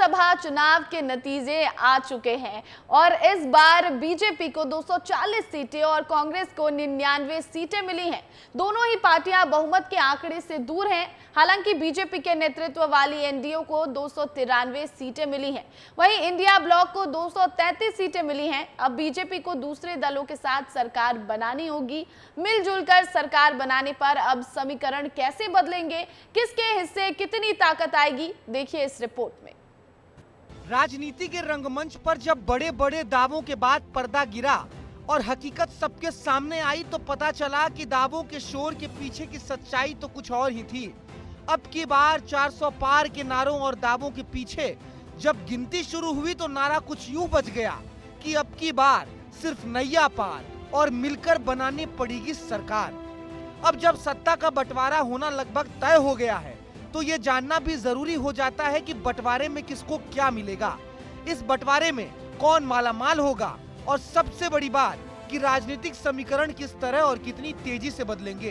लोकसभा चुनाव के नतीजे आ चुके हैं और इस बार बीजेपी को 240 सीटें और कांग्रेस को 99 सीटें मिली हैं। दोनों ही पार्टियां बहुमत के आंकड़े से दूर हैं। हालांकि बीजेपी के नेतृत्व वाली एनडीए को 293 सीटें मिली हैं, वहीं इंडिया ब्लॉक को 233 सीटें मिली हैं। अब बीजेपी को दूसरे दलों के साथ सरकार बनानी होगी। मिलजुल कर सरकार बनाने पर अब समीकरण कैसे बदलेंगे, किसके हिस्से कितनी ताकत आएगी, देखिए इस रिपोर्ट में। राजनीति के रंगमंच पर जब बड़े बड़े दावों के बाद पर्दा गिरा और हकीकत सबके सामने आई तो पता चला कि दावों के शोर के पीछे की सच्चाई तो कुछ और ही थी। अब की बार 400 पार के नारों और दावों के पीछे जब गिनती शुरू हुई तो नारा कुछ यूं बज गया कि अब की बार सिर्फ नैया पार और मिलकर बनानी पड़ेगी सरकार। अब जब सत्ता का बंटवारा होना लगभग तय हो गया है तो ये जानना भी जरूरी हो जाता है कि बंटवारे में किसको क्या मिलेगा, इस बंटवारे में कौन मालामाल होगा और सबसे बड़ी बात कि राजनीतिक समीकरण किस तरह और कितनी तेजी से बदलेंगे।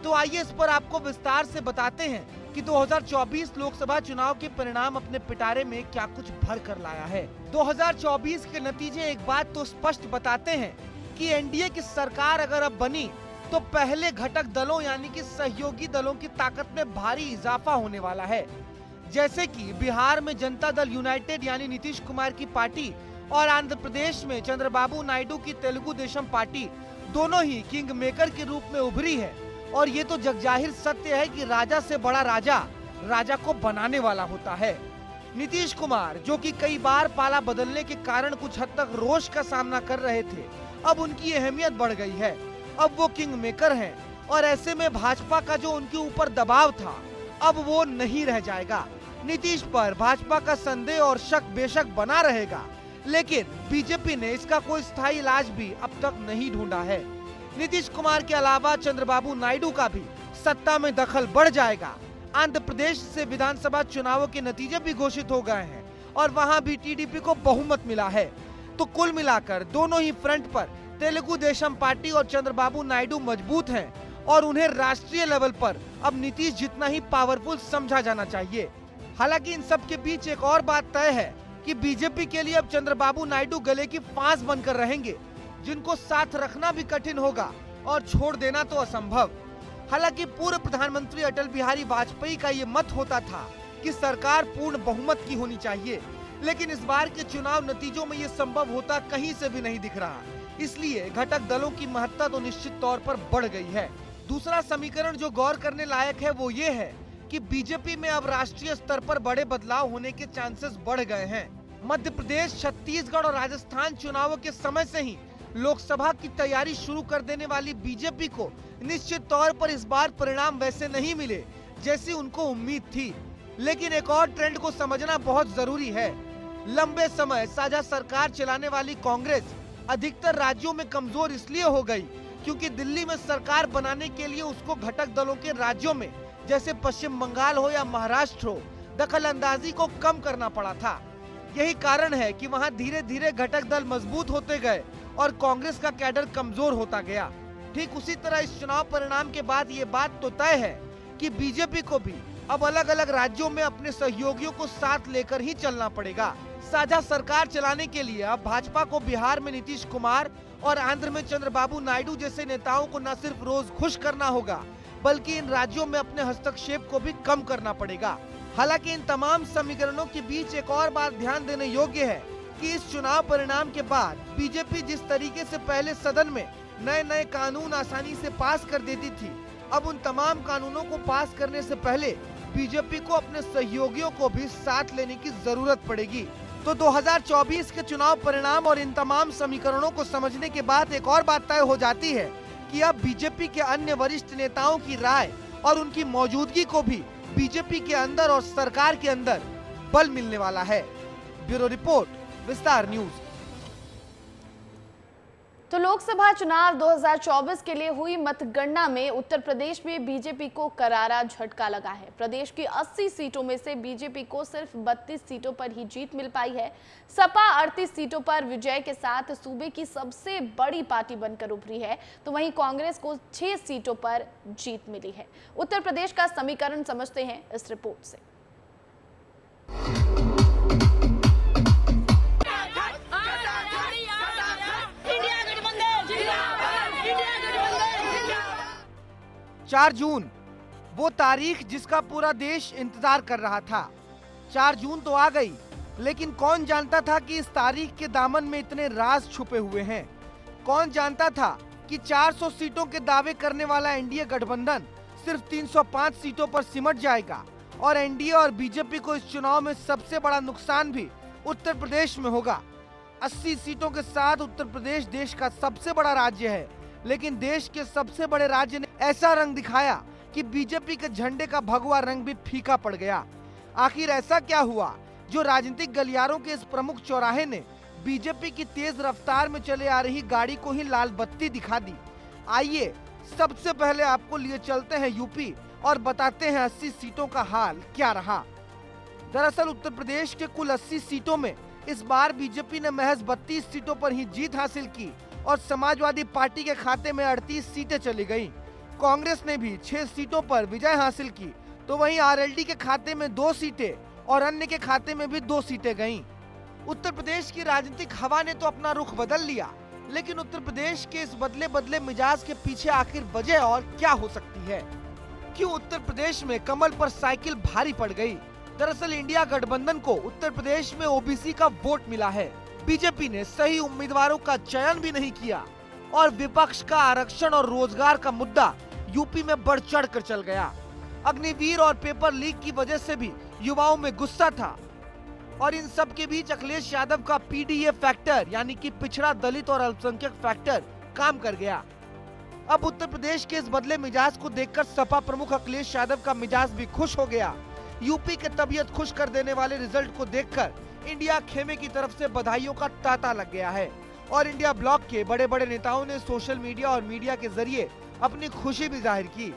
तो आइए इस पर आपको विस्तार से बताते हैं कि 2024 लोकसभा चुनाव के परिणाम अपने पिटारे में क्या कुछ भर कर लाया है। 2024 के नतीजे एक बात तो स्पष्ट बताते हैं कि एनडीए की सरकार अगर अब बनी तो पहले घटक दलों यानी कि सहयोगी दलों की ताकत में भारी इजाफा होने वाला है। जैसे कि बिहार में जनता दल यूनाइटेड यानी नीतीश कुमार की पार्टी और आंध्र प्रदेश में चंद्रबाबू नायडू की तेलुगु देशम पार्टी दोनों ही किंग मेकर के रूप में उभरी है। और ये तो जगजाहिर सत्य है कि राजा से बड़ा राजा राजा को बनाने वाला होता है। नीतीश कुमार जो कि कई बार पाला बदलने के कारण कुछ हद तक रोष का सामना कर रहे थे, अब उनकी अहमियत बढ़ गई है। अब वो किंग मेकर हैं और ऐसे में भाजपा का जो उनके ऊपर दबाव था अब वो नहीं रह जाएगा। नीतीश पर भाजपा का संदेह और शक बेशक बना रहेगा, लेकिन बीजेपी ने इसका कोई स्थायी इलाज भी अब तक नहीं ढूंढा है। नीतीश कुमार के अलावा चंद्रबाबू नायडू का भी सत्ता में दखल बढ़ जाएगा। आंध्र प्रदेश से विधानसभा चुनावों के नतीजे भी घोषित हो गए हैं और वहां भी टीडीपी को बहुमत मिला है। तो कुल मिलाकर दोनों ही फ्रंट पर तेलुगु देशम पार्टी और चंद्रबाबू नायडू मजबूत हैं और उन्हें राष्ट्रीय लेवल पर अब नीतीश जितना ही पावरफुल समझा जाना चाहिए। हालांकि इन सब के बीच एक और बात तय है कि बीजेपी के लिए अब चंद्रबाबू नायडू गले की फांस बनकर रहेंगे, जिनको साथ रखना भी कठिन होगा और छोड़ देना तो असंभव। हालांकि पूर्व प्रधानमंत्री अटल बिहारी वाजपेयी का ये मत होता था कि सरकार पूर्ण बहुमत की होनी चाहिए, लेकिन इस बार के चुनाव नतीजों में ये संभव होता कहीं से भी नहीं दिख रहा। इसलिए घटक दलों की महत्ता तो निश्चित तौर पर बढ़ गई है। दूसरा समीकरण जो गौर करने लायक है वो ये है कि बीजेपी में अब राष्ट्रीय स्तर पर बड़े बदलाव होने के चांसेस बढ़ गए हैं। मध्य प्रदेश, छत्तीसगढ़ और राजस्थान चुनावों के समय से ही लोकसभा की तैयारी शुरू कर देने वाली बीजेपी को निश्चित तौर पर इस बार परिणाम वैसे नहीं मिले जैसी उनको उम्मीद थी। लेकिन एक और ट्रेंड को समझना बहुत जरूरी है। लंबे समय साझा सरकार चलाने वाली कांग्रेस अधिकतर राज्यों में कमजोर इसलिए हो गई क्योंकि दिल्ली में सरकार बनाने के लिए उसको घटक दलों के राज्यों में जैसे पश्चिम बंगाल हो या महाराष्ट्र हो दखल अंदाजी को कम करना पड़ा था। यही कारण है कि वहां धीरे धीरे घटक दल मजबूत होते गए और कांग्रेस का कैडर कमजोर होता गया। ठीक उसी तरह इस चुनाव परिणाम के बाद ये बात तो तय है कि बीजेपी को भी अब अलग अलग राज्यों में अपने सहयोगियों को साथ लेकर ही चलना पड़ेगा। साझा सरकार चलाने के लिए अब भाजपा को बिहार में नीतीश कुमार और आंध्र में चंद्रबाबू नायडू जैसे नेताओं को न सिर्फ रोज खुश करना होगा बल्कि इन राज्यों में अपने हस्तक्षेप को भी कम करना पड़ेगा। हालांकि इन तमाम समीकरणों के बीच एक और बात ध्यान देने योग्य है कि इस चुनाव परिणाम के बाद बीजेपी जिस तरीके से पहले सदन में नए नए कानून आसानी से पास कर देती थी, अब उन तमाम कानूनों को पास करने से पहले बीजेपी को अपने सहयोगियों को भी साथ लेने की जरूरत पड़ेगी। तो 2024 के चुनाव परिणाम और इन तमाम समीकरणों को समझने के बाद एक और बात तय हो जाती है कि अब बीजेपी के अन्य वरिष्ठ नेताओं की राय और उनकी मौजूदगी को भी बीजेपी के अंदर और सरकार के अंदर बल मिलने वाला है। ब्यूरो रिपोर्ट, विस्तार न्यूज। तो लोकसभा चुनाव 2024 के लिए हुई मतगणना में उत्तर प्रदेश में बीजेपी को करारा झटका लगा है। प्रदेश की 80 सीटों में से बीजेपी को सिर्फ 32 सीटों पर ही जीत मिल पाई है। सपा 38 सीटों पर विजय के साथ सूबे की सबसे बड़ी पार्टी बनकर उभरी है, तो वहीं कांग्रेस को 6 सीटों पर जीत मिली है। उत्तर प्रदेश का समीकरण समझते हैं इस रिपोर्ट से। 4 जून, वो तारीख जिसका पूरा देश इंतजार कर रहा था। 4 जून तो आ गई, लेकिन कौन जानता था कि इस तारीख के दामन में इतने राज छुपे हुए हैं। कौन जानता था कि 400 सीटों के दावे करने वाला एनडीए गठबंधन सिर्फ 305 सीटों पर सिमट जाएगा और एनडीए और बीजेपी को इस चुनाव में सबसे बड़ा नुकसान भी उत्तर प्रदेश में होगा। 80 सीटों के साथ उत्तर प्रदेश देश का सबसे बड़ा राज्य है, लेकिन देश के सबसे बड़े राज्य ने ऐसा रंग दिखाया कि बीजेपी के झंडे का भगवा रंग भी फीका पड़ गया। आखिर ऐसा क्या हुआ जो राजनीतिक गलियारों के इस प्रमुख चौराहे ने बीजेपी की तेज रफ्तार में चले आ रही गाड़ी को ही लाल बत्ती दिखा दी? आइए सबसे पहले आपको लिए चलते हैं यूपी और बताते हैं 80 सीटों का हाल क्या रहा। दरअसल उत्तर प्रदेश के कुल 80 सीटों में इस बार बीजेपी ने महज 32 सीटों पर ही जीत हासिल की और समाजवादी पार्टी के खाते में 38 सीटें चली गईं। कांग्रेस ने भी 6 सीटों पर विजय हासिल की, तो वहीं आरएलडी के खाते में 2 सीटें और अन्य के खाते में भी 2 सीटें गईं। उत्तर प्रदेश की राजनीतिक हवा ने तो अपना रुख बदल लिया, लेकिन उत्तर प्रदेश के इस बदले बदले मिजाज के पीछे आखिर वजह और क्या हो सकती है? क्यों उत्तर प्रदेश में कमल पर साइकिल भारी पड़ गई? दरअसल इंडिया गठबंधन को उत्तर प्रदेश में ओबीसी का वोट मिला है। बीजेपी ने सही उम्मीदवारों का चयन भी नहीं किया और विपक्ष का आरक्षण और रोजगार का मुद्दा यूपी में बढ़ चढ़ कर चल गया। अग्निवीर और पेपर लीक की वजह से भी युवाओं में गुस्सा था और इन सब के बीच अखिलेश यादव का पीडीए फैक्टर यानी कि पिछड़ा दलित और अल्पसंख्यक फैक्टर काम कर गया। अब उत्तर प्रदेश के इस बदले मिजाज को देखकर सपा प्रमुख अखिलेश यादव का मिजाज भी खुश हो गया। यूपी के तबीयत खुश कर देने वाले रिजल्ट को देखकर इंडिया खेमे की तरफ से बधाइयों का तांता लग गया है और इंडिया ब्लॉक के बड़े बड़े नेताओं ने सोशल मीडिया और मीडिया के जरिए अपनी खुशी भी जाहिर की।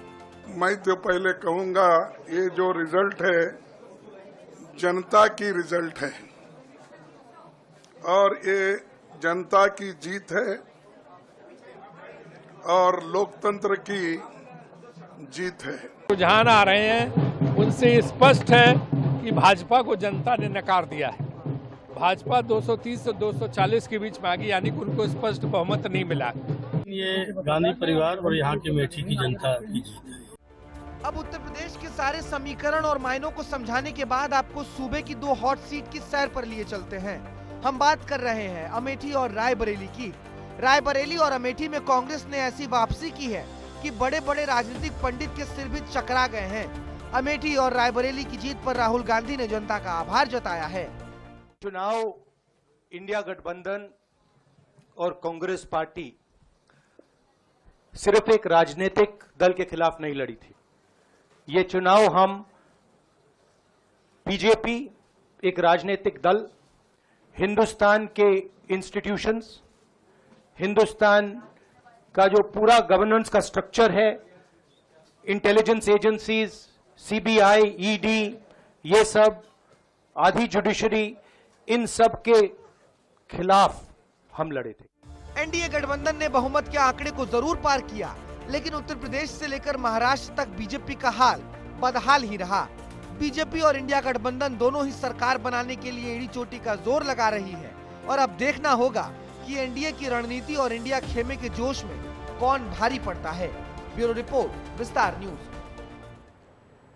मैं तो पहले कहूंगा, ये जो रिजल्ट है जनता की रिजल्ट है और ये जनता की जीत है और लोकतंत्र की जीत है। रुझान आ रहे हैं उनसे स्पष्ट है कि भाजपा को जनता ने नकार दिया है। भाजपा 230 से 240 के बीच में आ गई, यानी कि उनको स्पष्ट बहुमत नहीं मिला। ये गांधी परिवार और यहाँ की अमेठी की जनता की जीत है। अब उत्तर प्रदेश के सारे समीकरण और मायनों को समझाने के बाद आपको सूबे की 2 हॉट सीट की सैर पर लिए चलते हैं। हम बात कर रहे हैं अमेठी और रायबरेली की। रायबरेली और अमेठी में कांग्रेस ने ऐसी वापसी की है कि बड़े बड़े राजनीतिक पंडित के सिर भी चकरा गए हैं। अमेठी और रायबरेली की जीत पर राहुल गांधी ने जनता का आभार जताया है। चुनाव इंडिया गठबंधन और कांग्रेस पार्टी सिर्फ एक राजनीतिक दल के खिलाफ नहीं लड़ी थी। ये चुनाव हम बीजेपी एक राजनीतिक दल, हिंदुस्तान के इंस्टीट्यूशंस, हिंदुस्तान का जो पूरा गवर्नेंस का स्ट्रक्चर है, इंटेलिजेंस एजेंसीज, सीबीआई, ईडी, ये सब, आधी जुडिशरी, इन सब के खिलाफ हम लड़े थे। एनडीए गठबंधन ने बहुमत के आंकड़े को जरूर पार किया, लेकिन उत्तर प्रदेश से लेकर महाराष्ट्र तक बीजेपी का हाल बदहाल ही रहा। बीजेपी और इंडिया गठबंधन दोनों ही सरकार बनाने के लिए एड़ी चोटी का जोर लगा रही है और अब देखना होगा कि एनडीए की रणनीति और इंडिया खेमे के जोश में कौन भारी पड़ता है। ब्यूरो रिपोर्ट, विस्तार न्यूज।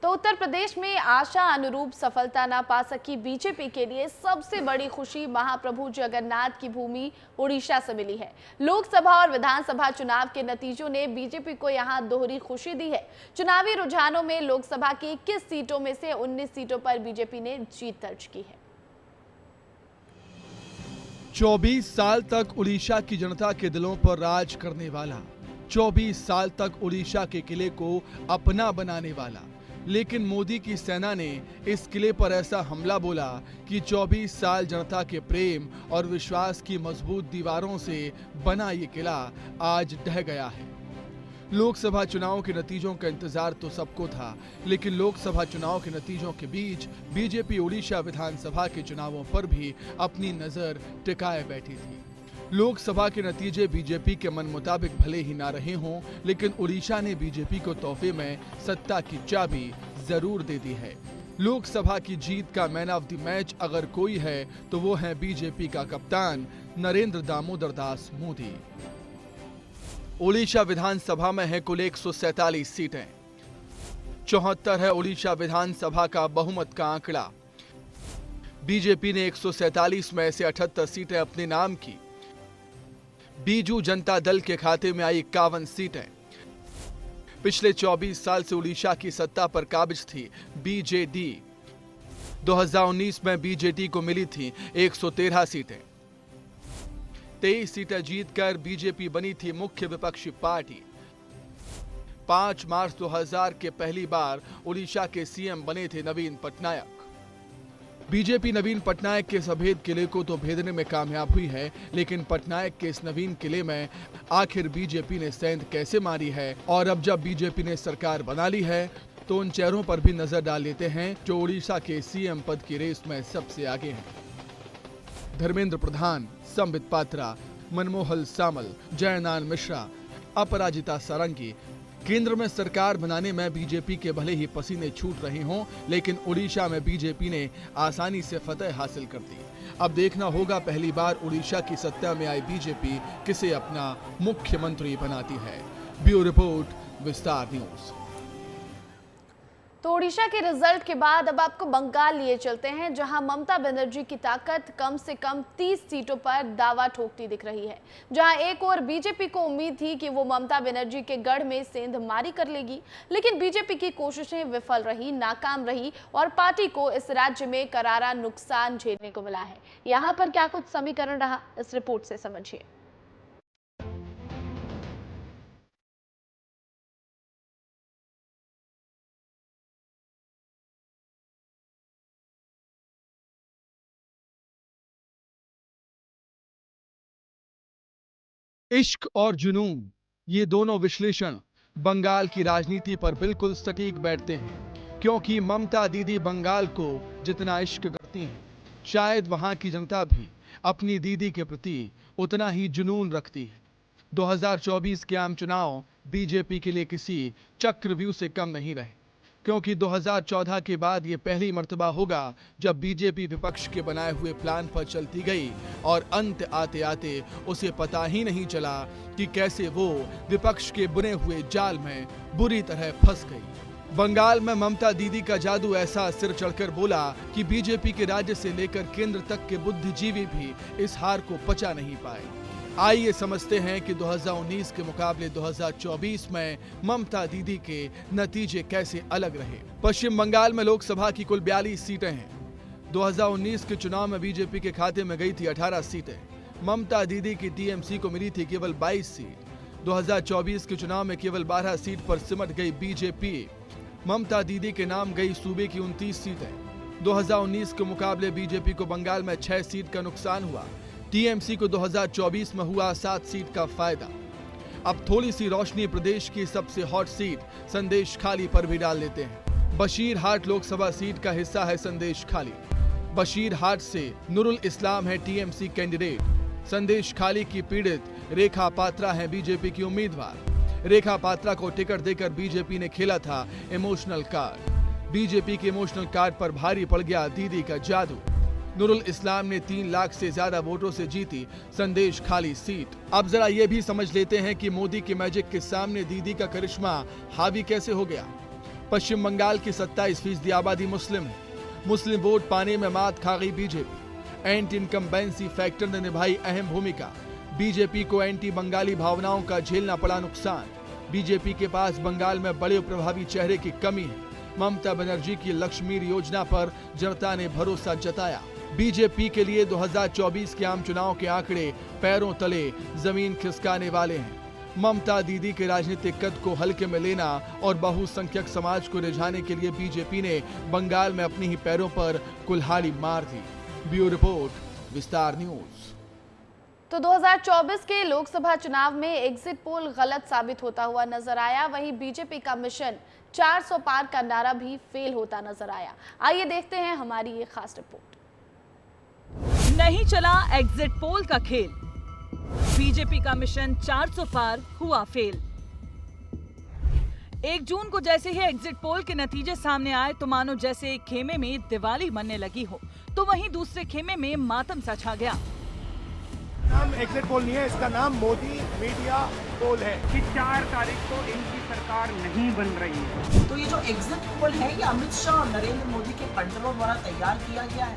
तो उत्तर प्रदेश में आशा अनुरूप सफलता न पा सकी बीजेपी के लिए सबसे बड़ी खुशी महाप्रभु जगन्नाथ की भूमि ओडिशा से मिली है। लोकसभा और विधानसभा चुनाव के नतीजों ने बीजेपी को यहां दोहरी खुशी दी है। चुनावी रुझानों में लोकसभा की 21 सीटों में से 19 सीटों पर बीजेपी ने जीत दर्ज की है। 24 साल तक उड़ीसा की जनता के दिलों पर राज करने वाला, 24 साल तक उड़ीसा के किले को अपना बनाने वाला, लेकिन मोदी की सेना ने इस किले पर ऐसा हमला बोला कि 24 साल जनता के प्रेम और विश्वास की मजबूत दीवारों से बना ये किला आज ढह गया है। लोकसभा चुनाव के नतीजों का इंतजार तो सबको था, लेकिन लोकसभा चुनाव के नतीजों के बीच बीजेपी ओडिशा विधानसभा के चुनावों पर भी अपनी नजर टिकाए बैठी थी। लोकसभा के नतीजे बीजेपी के मन मुताबिक भले ही ना रहे हों, लेकिन ओडिशा ने बीजेपी को तोहफे में सत्ता की चाबी जरूर दे दी है। लोकसभा की जीत का मैन ऑफ द मैच अगर कोई है तो वो है बीजेपी का कप्तान नरेंद्र दामोदर दास मोदी। ओडिशा विधानसभा में है कुल 147 सीटें। 74 है ओडिशा विधानसभा का बहुमत का आंकड़ा। बीजेपी ने 147 में से 78 सीटें अपने नाम की। बीजू जनता दल के खाते में आई 51 सीटें। पिछले 24 साल से उड़ीसा की सत्ता पर काबिज थी बीजेडी। 2019 में बीजेडी को मिली थी 113 सीटें। 23 सीटें जीतकर बीजेपी बनी थी मुख्य विपक्षी पार्टी। 5 मार्च 2000 के पहली बार उड़ीसा के सीएम बने थे नवीन पटनायक। बीजेपी नवीन पटनायक के इस अभेद किले को तो भेदने में कामयाब हुई है, लेकिन पटनायक के इस नवीन किले में आखिर बीजेपी ने सेंध कैसे मारी है, और अब जब बीजेपी ने सरकार बना ली है तो उन चेहरों पर भी नजर डाल लेते हैं जो उड़ीसा के सीएम पद की रेस में सबसे आगे हैं। धर्मेंद्र प्रधान, संबित पात्रा, मनमोहन सामल, जयनारायण मिश्रा, अपराजिता सारंगी। केंद्र में सरकार बनाने में बीजेपी के भले ही पसीने छूट रहे हों, लेकिन उड़ीसा में बीजेपी ने आसानी से फतह हासिल कर दी। अब देखना होगा पहली बार उड़ीसा की सत्ता में आई बीजेपी किसे अपना मुख्यमंत्री बनाती है। ब्यूरो रिपोर्ट, विस्तार न्यूज। तो ओडिशा के रिजल्ट के बाद अब आपको बंगाल लिए चलते हैं, जहां ममता बनर्जी की ताकत कम से कम 30 सीटों पर दावा ठोकती दिख रही है। जहां एक और बीजेपी को उम्मीद थी कि वो ममता बनर्जी के गढ़ में सेंध मारी कर लेगी, लेकिन बीजेपी की कोशिशें विफल रही, नाकाम रही और पार्टी को इस राज्य में करारा नुकसान झेलने को मिला है। यहाँ पर क्या कुछ समीकरण रहा, इस रिपोर्ट से समझिए। इश्क और जुनून, ये दोनों विश्लेषण बंगाल की राजनीति पर बिल्कुल सटीक बैठते हैं, क्योंकि ममता दीदी बंगाल को जितना इश्क करती हैं, शायद वहां की जनता भी अपनी दीदी के प्रति उतना ही जुनून रखती है। 2024 के आम चुनाव बीजेपी के लिए किसी चक्रव्यूह से कम नहीं रहे, क्योंकि 2014 के बाद ये पहली मर्तबा होगा जब बीजेपी विपक्ष के बनाए हुए प्लान पर चलती गई और अंत आते आते उसे पता ही नहीं चला कि कैसे वो विपक्ष के बुने हुए जाल में बुरी तरह फंस गई। बंगाल में ममता दीदी का जादू ऐसा सिर चढ़कर बोला कि बीजेपी के राज्य से लेकर केंद्र तक के बुद्धिजीवी भी इस हार को पचा नहीं पाए। आइए समझते हैं कि 2019 के मुकाबले 2024 में ममता दीदी के नतीजे कैसे अलग रहे। पश्चिम बंगाल में लोकसभा की कुल 42 सीटें हैं। 2019 के चुनाव में बीजेपी के खाते में गई थी 18 सीटें। ममता दीदी की टीएमसी को मिली थी केवल 22 सीट। 2024 के चुनाव में केवल 12 सीट पर सिमट गई बीजेपी। ममता दीदी के नाम गई सूबे की 29 सीटें। 2019 के मुकाबले बीजेपी को बंगाल में 6 सीट का नुकसान हुआ। टीएमसी को 2024 में हुआ 7 सीट का फायदा। अब थोड़ी सी रोशनी प्रदेश की सबसे हॉट सीट संदेश खाली पर भी डाल लेते हैं। बशीरहाट लोकसभा सीट का हिस्सा है संदेश खाली। बशीरहाट से नूरुल इस्लाम है टीएमसी कैंडिडेट। संदेश खाली की पीड़ित रेखा पात्रा है बीजेपी की उम्मीदवार। रेखा पात्रा को टिकट देकर बीजेपी ने खेला था इमोशनल कार्ड। बीजेपी के इमोशनल कार्ड पर भारी पड़ गया दीदी का जादू। नूरुल इस्लाम ने 3 लाख से ज्यादा वोटों से जीती संदेश खाली सीट। अब जरा ये भी समझ लेते हैं कि मोदी की मैजिक के सामने दीदी का करिश्मा हावी कैसे हो गया। पश्चिम बंगाल की 27% आबादी मुस्लिम है। मुस्लिम वोट पाने में मात खा गई बीजेपी। एंटी इनकम्बेंसी फैक्टर ने निभाई अहम भूमिका। बीजेपी को एंटी बंगाली भावनाओं का झेलना पड़ा नुकसान। बीजेपी के पास बंगाल में बड़े प्रभावी चेहरे की कमी है। ममता बनर्जी की लक्ष्मी योजना पर जनता ने भरोसा जताया। बीजेपी के लिए 2024 के आम चुनाव के आंकड़े पैरों तले जमीन खिसकाने वाले हैं। ममता दीदी के राजनीतिक कद को हल्के में लेना और बहुसंख्यक समाज को रिझाने के लिए बीजेपी ने बंगाल में अपनी ही पैरों पर कुल्हाड़ी मार दी। ब्यूरो रिपोर्ट, विस्तार न्यूज। तो 2024 के लोकसभा चुनाव में एग्जिट पोल गलत साबित होता हुआ नजर आया। वहीं बीजेपी का मिशन 400 पार का नारा भी फेल होता नजर आया। आइए देखते हैं हमारी ये खास रिपोर्ट। नहीं चला एग्जिट पोल का खेल, बीजेपी का मिशन 400 पार हुआ फेल। 1 जून को जैसे ही एग्जिट पोल के नतीजे सामने आए तो मानो जैसे एक खेमे में दिवाली मनने लगी हो, तो वहीं दूसरे खेमे में मातम सा छा गया। नाम एग्जिट पोल नहीं है, इसका नाम मोदी मीडिया पोल है कि 4 तारीख को इनकी सरकार नहीं बन रही है। तो ये जो एग्जिट पोल है ये अमित शाह और नरेंद्र मोदी के पंडितों द्वारा तैयार किया गया है।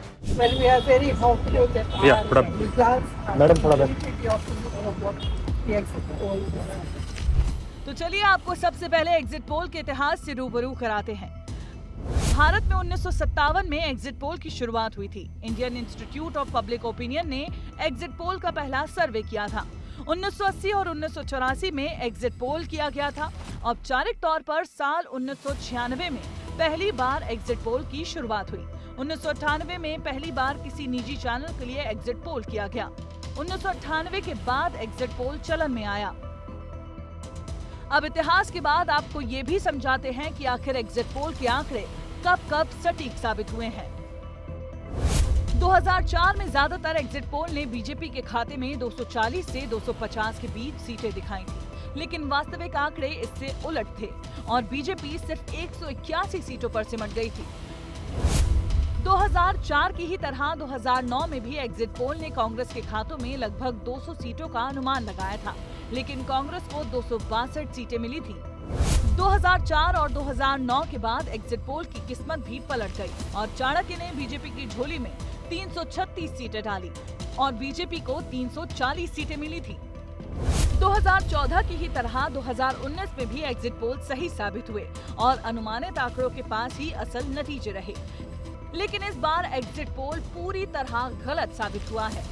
तो चलिए आपको सबसे पहले एग्जिट पोल के इतिहास से रूबरू कराते हैं। भारत में 1957 में एग्जिट पोल की शुरुआत हुई थी। Indian institute of public opinion ने एग्जिट पोल का पहला सर्वे किया था। 1980 और 1984 में एग्जिट पोल किया गया था। औपचारिक तौर पर साल 1996 में पहली बार एग्जिट पोल की शुरुआत हुई। 1998 में पहली बार किसी निजी चैनल के लिए एग्जिट पोल किया गया। 1998 के बाद एग्जिट पोल चलन में आया। अब इतिहास के बाद आपको ये भी समझाते हैं कि आखिर एग्जिट पोल के आंकड़े कब सटीक साबित हुए हैं। 2004 में ज्यादातर एग्जिट पोल ने बीजेपी के खाते में 240 से 250 के बीच सीटें दिखाई थी, लेकिन वास्तविक आंकड़े इससे उलट थे और बीजेपी सिर्फ 181 सीटों पर सिमट गई थी। 2004 की ही तरह 2009 में भी एग्जिट पोल ने कांग्रेस के खातों में लगभग 200 सीटों का अनुमान लगाया था, लेकिन कांग्रेस को 262 सीटें मिली थी। 2004 और 2009 के बाद एग्जिट पोल की किस्मत भी पलट गई और चाणक्य ने बीजेपी की झोली में 336 सीटें डाली और बीजेपी को 340 सीटें मिली थी। 2014 की ही तरह 2019 में भी एग्जिट पोल सही साबित हुए और अनुमानित आंकड़ों के पास ही असल नतीजे रहे, लेकिन इस बार एग्जिट पोल पूरी तरह गलत साबित हुआ है।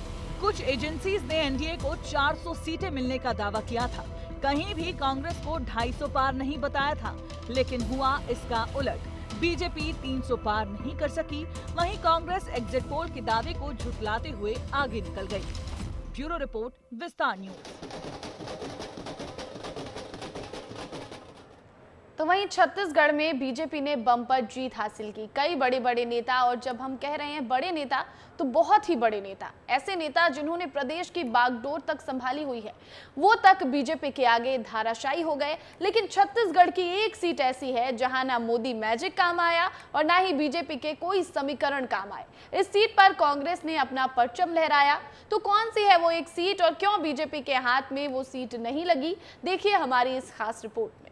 कुछ एजेंसीज ने एनडीए को 400 सीटें मिलने का दावा किया था। कहीं भी कांग्रेस को 250 पार नहीं बताया था, लेकिन हुआ इसका उलट। बीजेपी 300 पार नहीं कर सकी, वहीं कांग्रेस एग्जिट पोल के दावे को झुठलाते हुए आगे निकल गई। ब्यूरो रिपोर्ट, विस्तार न्यूज। तो वहीं छत्तीसगढ़ में बीजेपी ने बम्पर जीत हासिल की। कई बड़े बड़े नेता, और जब हम कह रहे हैं बड़े नेता तो बहुत ही बड़े नेता, ऐसे नेता जिन्होंने प्रदेश की बागडोर तक संभाली हुई है, वो तक बीजेपी के आगे धाराशायी हो गए। लेकिन छत्तीसगढ़ की एक सीट ऐसी है जहां ना मोदी मैजिक काम आया और ना ही बीजेपी के कोई समीकरण काम आए। इस सीट पर कांग्रेस ने अपना परचम लहराया। तो कौन सी है वो एक सीट और क्यों बीजेपी के हाथ में वो सीट नहीं लगी, देखिए हमारी इस खास रिपोर्ट में।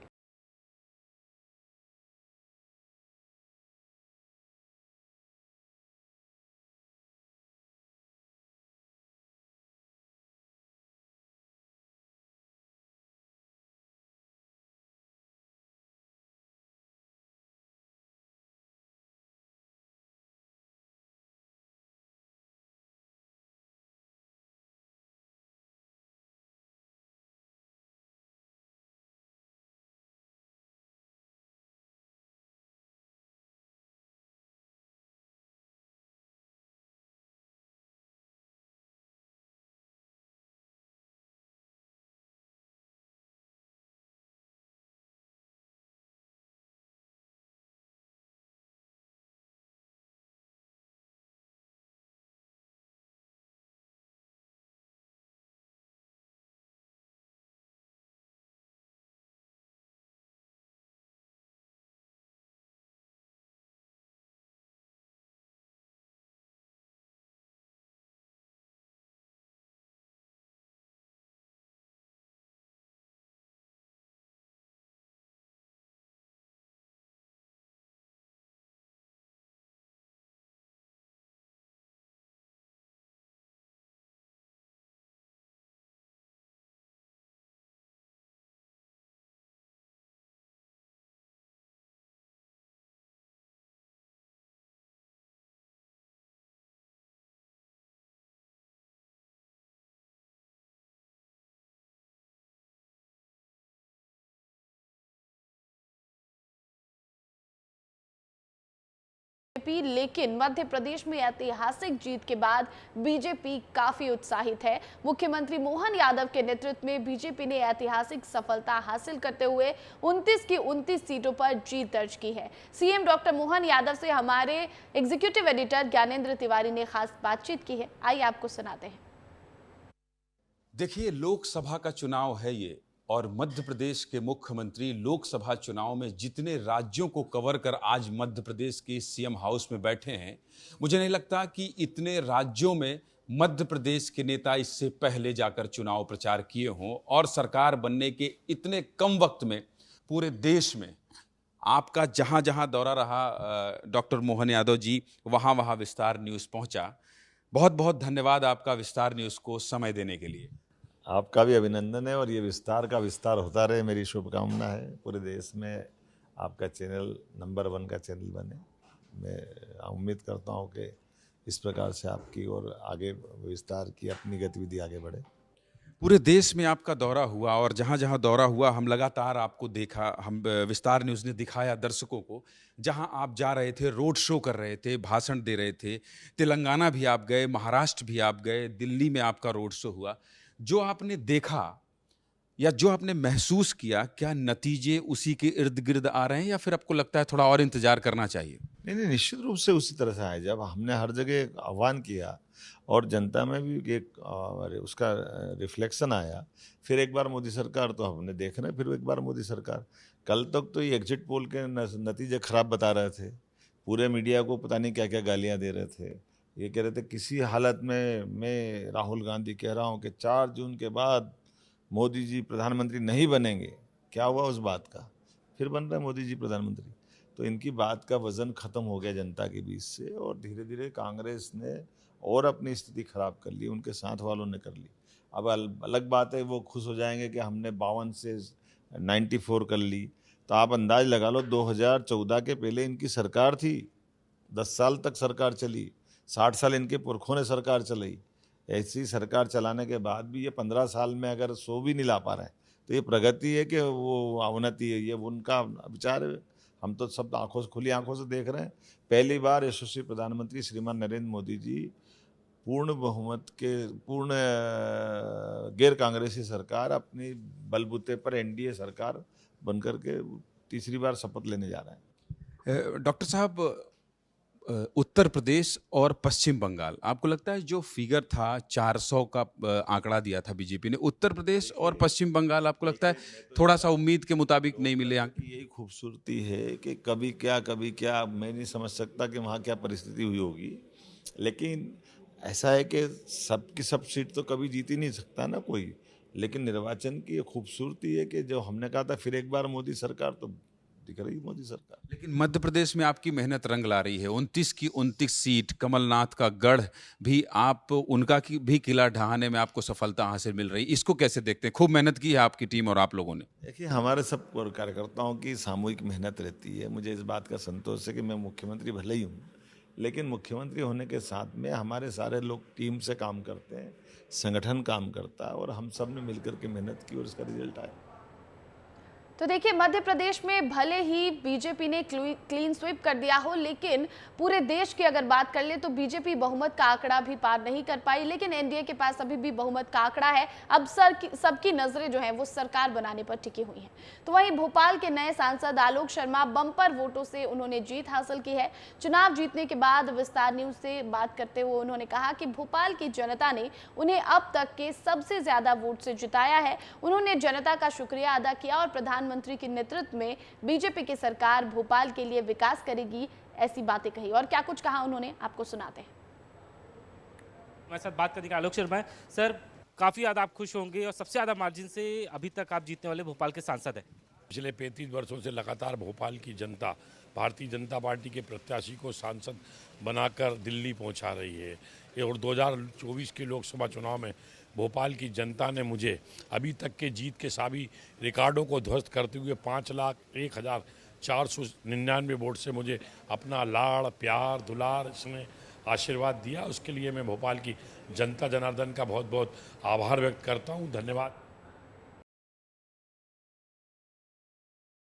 लेकिन मध्य प्रदेश में ऐतिहासिक जीत के बाद बीजेपी काफी उत्साहित है। मुख्यमंत्री मोहन यादव के नेतृत्व में बीजेपी ने ऐतिहासिक सफलता हासिल करते हुए 29 की 29 सीटों पर जीत दर्ज की है। सीएम डॉक्टर मोहन यादव से हमारे एग्जीक्यूटिव एडिटर ज्ञानेंद्र तिवारी ने खास बातचीत की है, आइए आपको सुनाते हैं। देखिए, लोकसभा का चुनाव है ये, और मध्य प्रदेश के मुख्यमंत्री लोकसभा चुनाव में जितने राज्यों को कवर कर आज मध्य प्रदेश के सीएम हाउस में बैठे हैं, मुझे नहीं लगता कि इतने राज्यों में मध्य प्रदेश के नेता इससे पहले जाकर चुनाव प्रचार किए हों और सरकार बनने के इतने कम वक्त में पूरे देश में आपका जहां जहां दौरा रहा डॉक्टर मोहन यादव जी, वहां वहां विस्तार न्यूज़ पहुंचा। बहुत बहुत धन्यवाद आपका विस्तार न्यूज़ को समय देने के लिए। आपका भी अभिनंदन है और ये विस्तार का विस्तार होता रहे, मेरी शुभकामना है। पूरे देश में आपका चैनल नंबर 1 का चैनल बने। मैं उम्मीद करता हूँ कि इस प्रकार से आपकी और आगे विस्तार की अपनी गतिविधि आगे बढ़े। पूरे देश में आपका दौरा हुआ और जहाँ जहाँ दौरा हुआ हम लगातार आपको देखा, हम विस्तार न्यूज़ ने दिखाया दर्शकों को, जहाँ आप जा रहे थे, रोड शो कर रहे थे, भाषण दे रहे थे। तेलंगाना भी आप गए, महाराष्ट्र भी आप गए, दिल्ली में आपका रोड शो हुआ। जो आपने देखा या जो आपने महसूस किया, क्या नतीजे उसी के इर्द गिर्द आ रहे हैं या फिर आपको लगता है थोड़ा और इंतजार करना चाहिए? नहीं, निश्चित रूप से उसी तरह से आए। जब हमने हर जगह आह्वान किया और जनता में भी एक उसका रिफ्लेक्शन आया, फिर एक बार मोदी सरकार तो हमने देख रहे हैं, फिर एक बार मोदी सरकार। कल तक तो ये एग्जिट पोल के नतीजे खराब बता रहे थे, पूरे मीडिया को पता नहीं क्या क्या गालियां दे रहे थे। ये कह रहे थे किसी हालत में मैं राहुल गांधी कह रहा हूँ कि 4 जून के बाद मोदी जी प्रधानमंत्री नहीं बनेंगे। क्या हुआ उस बात का? फिर बन रहा है मोदी जी प्रधानमंत्री। तो इनकी बात का वजन ख़त्म हो गया जनता के बीच से और धीरे धीरे कांग्रेस ने और अपनी स्थिति खराब कर ली, उनके साथ वालों ने कर ली। अब अलग बात है, वो खुश हो जाएंगे कि हमने 52 से 94 कर ली। तो आप अंदाज लगा लो, 2014 के पहले इनकी सरकार थी, 10 साल तक सरकार चली, 60 साल इनके पुरखों ने सरकार चलाई। ऐसी सरकार चलाने के बाद भी ये 15 साल में अगर 100 भी नहीं ला पा रहे हैं तो ये प्रगति है कि वो अवनति है, ये उनका विचार है। हम तो सब खुली आंखों से देख रहे हैं। पहली बार यशस्वी प्रधानमंत्री श्रीमान नरेंद्र मोदी जी पूर्ण बहुमत के पूर्ण गैर कांग्रेसी सरकार अपनी बलबूते पर एनडीए सरकार बनकर के तीसरी बार शपथ लेने जा रहे हैं। डॉक्टर साहब, उत्तर प्रदेश और पश्चिम बंगाल, आपको लगता है जो फिगर था 400 का आंकड़ा दिया था बीजेपी ने, उत्तर प्रदेश और पश्चिम बंगाल आपको लगता है थोड़ा सा उम्मीद के मुताबिक नहीं मिले? यही खूबसूरती है कि कभी क्या मैं नहीं समझ सकता कि वहाँ क्या परिस्थिति हुई होगी, लेकिन ऐसा है कि सबकी सब सीट तो कभी जीत ही नहीं सकता ना कोई। लेकिन निर्वाचन की खूबसूरती है कि जो हमने कहा था फिर एक बार मोदी सरकार, तो दिख रही मोदी सरकार। लेकिन मध्य प्रदेश में आपकी मेहनत रंग ला रही है। 29 की 29 सीट, कमलनाथ का गढ़ भी, आप उनका की भी किला ढहाने में आपको सफलता हासिल मिल रही, इसको कैसे देखते हैं? खूब मेहनत की है आपकी टीम और आप लोगों ने। देखिए, हमारे सब कार्यकर्ताओं की सामूहिक मेहनत रहती है। मुझे इस बात का संतोष है कि मैं मुख्यमंत्री भले ही हूँ, लेकिन मुख्यमंत्री होने के साथ में हमारे सारे लोग टीम से काम करते हैं, संगठन काम करता है और हम सब ने मिलकर के मेहनत की और इसका रिजल्ट आया। तो देखिए, मध्य प्रदेश में भले ही बीजेपी ने क्लीन स्वीप कर दिया हो, लेकिन पूरे देश की अगर बात कर ले तो बीजेपी बहुमत का आंकड़ा भी पार नहीं कर पाई। लेकिन एनडीए के पास अभी भी बहुमत का आंकड़ा है। अब सबकी नजरें जो हैं वो सरकार बनाने पर टिकी हुई हैं। तो वहीं भोपाल के नए सांसद आलोक शर्मा बम्पर वोटों से उन्होंने जीत हासिल की है। चुनाव जीतने के बाद विस्तार न्यूज से बात करते हुए उन्होंने कहा कि भोपाल की जनता ने उन्हें अब तक के सबसे ज्यादा वोट से जिताया है। उन्होंने जनता का शुक्रिया अदा किया और प्रधानमंत्री के नेतृत्व में बीजेपी की सरकार भोपाल के लिए विकास करेगी, ऐसी बातें कही। और क्या कुछ कहा उन्होंने, आपको सुनाते हैं। हमारे साथ बात करने का आलोक शर्मा है। सर, काफी ज्यादा आप खुश होंगे और सबसे ज्यादा मार्जिन से अभी तक आप जीतने वाले भोपाल के सांसद हैं। पिछले 35 वर्षों से लगातार भोपाल की जनता भारतीय जनता पार्टी के प्रत्याशी को सांसद बनाकर दिल्ली पहुंचा रही है और 2024 के लोकसभा चुनाव में भोपाल की जनता ने मुझे अभी तक के जीत के सभी रिकॉर्डों को ध्वस्त करते हुए 5,01,499 वोट से मुझे अपना लाड़, प्यार, दुलार, स्नेह, आशीर्वाद दिया। उसके लिए मैं भोपाल की जनता जनार्दन का बहुत बहुत आभार व्यक्त करता हूँ। धन्यवाद।